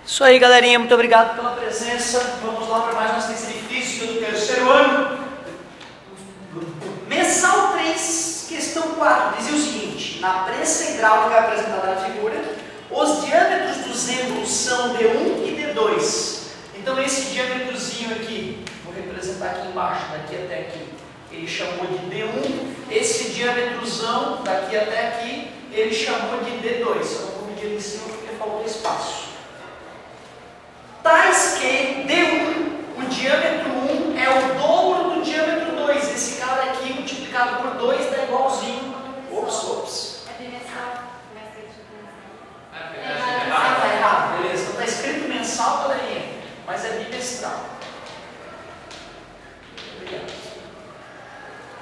Isso aí, galerinha, muito obrigado pela presença. Vamos lá para mais um exercício de física do terceiro ano. Mensal 3, questão 4, dizia o seguinte: na prensa hidráulica apresentada na figura, os diâmetros dos êmbolos são D1 e D2. Então esse diâmetrozinho aqui, vou representar aqui embaixo, daqui até aqui, ele chamou de D1. Esse diâmetrozão daqui até aqui, ele chamou de D2. Eu não vou medir ali em cima porque faltou espaço. Tais que D1, o diâmetro 1 é o dobro do diâmetro 2. Esse cara aqui multiplicado por 2 dá igualzinho. Ops. É bimestral. Ah, tá errado, beleza. Então tá escrito mensal, galerinha, mas é bimestral. Obrigado.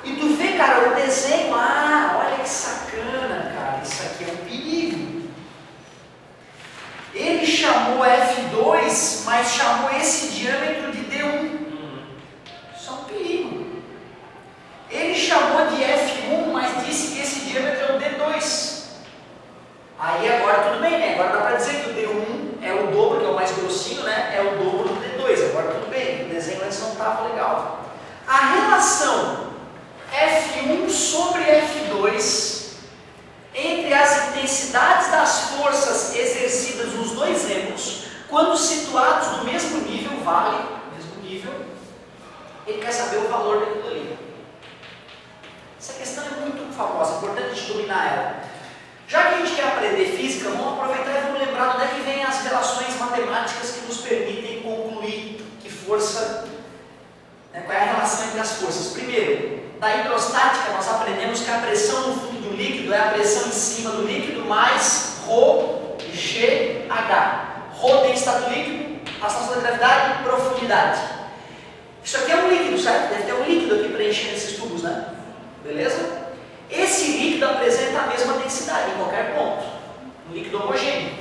E tu vê, cara, o desenho, olha que sacana, cara. Isso aqui é um perigo. Ele chamou F2, mas chamou esse diâmetro de D1. Isso é um perigo. Ele chamou de F1, mas disse que esse diâmetro é o D2. Aí agora tudo bem, né? Agora dá para dizer que o D1 é o dobro, que é o mais grossinho, né? É o dobro do D2. Agora tudo bem, o desenho antes não estava legal. A relação F1 sobre F2 entre as intensidades das forças exercidas nos dois êmbolos, quando situados no mesmo nível, ele quer saber o valor daquilo ali. Essa questão é muito famosa, é importante a gente dominar ela. Já que a gente quer aprender física, vamos aproveitar e vamos lembrar de onde é que vem as relações matemáticas que nos permitem concluir que força, qual é a relação entre as forças. Primeiro, da hidrostática nós aprendemos que a pressão no fundo do líquido é a pressão em cima do líquido mais ρgh. Rho densidade do líquido, atração da gravidade, profundidade. Isso aqui é um líquido, certo? Deve ter um líquido aqui preenchendo esses tubos, né? Beleza? Esse líquido apresenta a mesma densidade em qualquer ponto, um líquido homogêneo.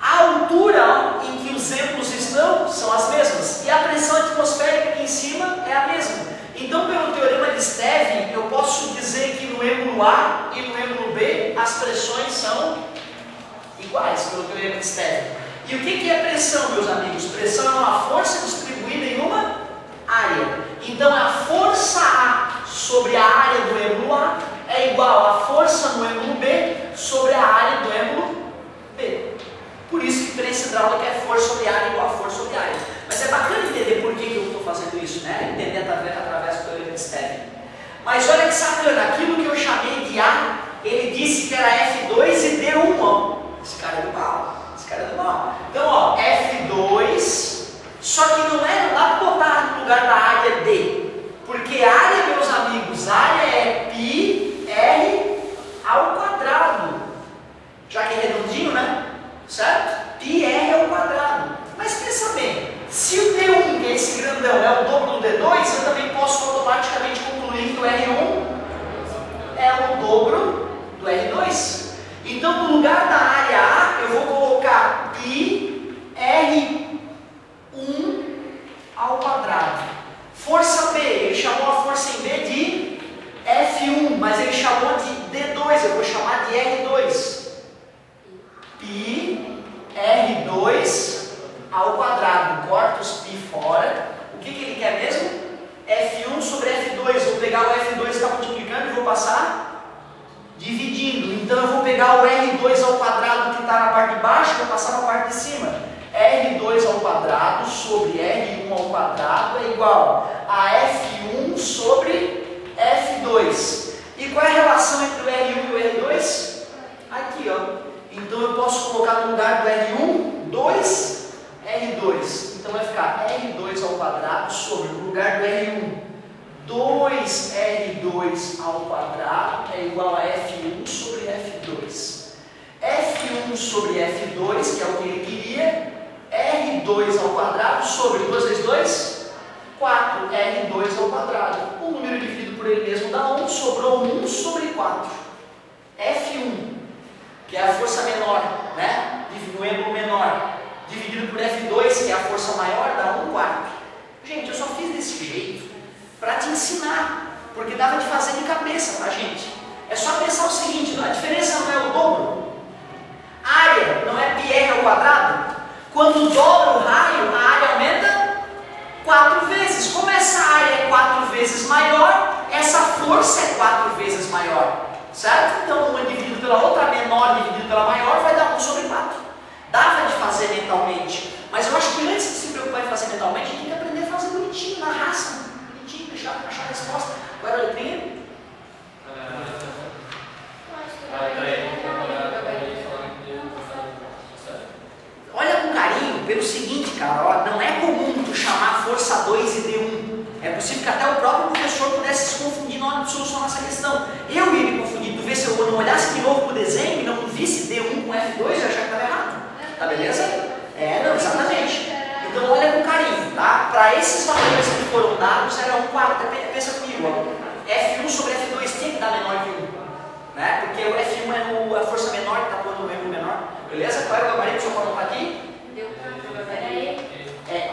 A altura em que os êmbolos estão são as mesmas e a pressão atmosférica aqui em cima é a mesma. Então, pelo teorema de Stevin, eu posso dizer que no êmbolo A e no êmbolo B as pressões são iguais, pelo teorema de Stevin. E o que é pressão, meus amigos? Pressão é uma força distribuída em uma área. Então, a força A sobre a área do êmbolo A é igual à força no êmbolo B sobre a área do êmbolo B. Por isso que prensa hidráulica é força sobre área igual a força sobre área. Mas é bacana entender por que eu estou fazendo isso, né? Entender através do teorema de Stevin. Mas olha que sacana, aquilo que eu chamei de A, ele disse que era F2 e D1, ó. Esse cara é do mal. Então, ó, F2, só que não dá para botar no lugar da área D. Porque área, meus amigos, área é πr ao quadrado. Já que é redondinho, né? Certo? πr ao quadrado. Mas pensa bem, se o D1, que é esse grandão, é o dobro do D2, eu também posso automaticamente concluir que o R1 é o dobro do R2. Então, no lugar da área A, eu vou colocar πr1 ao quadrado. Força B, ele chamou a força em B de F1, mas ele chamou de D2, eu vou chamar de R2. πr2 ao quadrado, corta os π fora. O que ele quer mesmo? F1 sobre F2. Vou pegar o F2 que está multiplicando e vou passar dividindo. Então eu vou pegar o R2 ao quadrado que está na parte de baixo e vou passar na parte de cima. R2 ao quadrado sobre R1 ao quadrado é igual a F1 sobre F2. E qual é a relação entre o R1 e o R2? Aqui, ó. Então eu posso colocar no lugar do R1, 2, R2. Então vai ficar R2 ao quadrado sobre, no lugar do R1, 2R2 ao quadrado é igual a F1 sobre F2. F1 sobre F2, que é o que ele queria, R2 ao quadrado sobre 2 vezes 2, 4. R2 ao quadrado. O número dividido por ele mesmo dá 1, sobrou 1 sobre 4. F1, que é a força menor, né? No êmbolo menor, dividido por F2, que é a força maior, dá 1/4. Gente, eu só fiz desse jeito para te ensinar, porque dava de fazer de cabeça pra gente. É só pensar o seguinte, a diferença não é o dobro? Área não é πr ao quadrado? Quando dobra o raio, a área aumenta 4 vezes. Como essa área é 4 vezes maior, essa força é 4 vezes maior. Certo? Então, uma dividido pela outra, menor dividido pela maior, vai dar 1 sobre 4. Dava de fazer mentalmente. Mas eu acho que antes de se preocupar em fazer mentalmente, a gente tem que aprender a fazer bonitinho, na raça. Bonitinho, achar a resposta. Qual era a letrinha? Olha com carinho, pelo seguinte, cara, ó, não é comum tu chamar força 2 e D1. É possível que até o próprio professor pudesse se confundir na hora de solucionar essa questão. Eu ia me confundir, tu vê, se eu não olhasse de novo pro desenho e não visse D1 com F2, eu ia achar que estava errado. Tá beleza? Não, exatamente. Então olha com carinho, tá? Para esses valores que foram dados, era 1/4. Pensa comigo, ó. F1 sobre F2 tinha que dar menor que 1. Né? Porque o F1 é a força menor que está pondo o mesmo menor. Beleza? Qual era o gabarito? Deixa eu colocar aqui.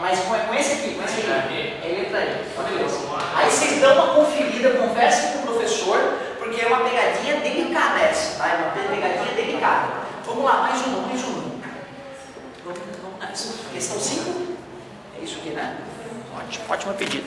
Mas com esse aqui, é letra E. Então, beleza. Aí vocês dão uma conferida, conversem com o professor, porque é uma pegadinha delicada essa, tá? É uma pegadinha delicada. Vamos lá, mais uma. Questão 5? É isso aqui, né? Ótimo, ótima pedida.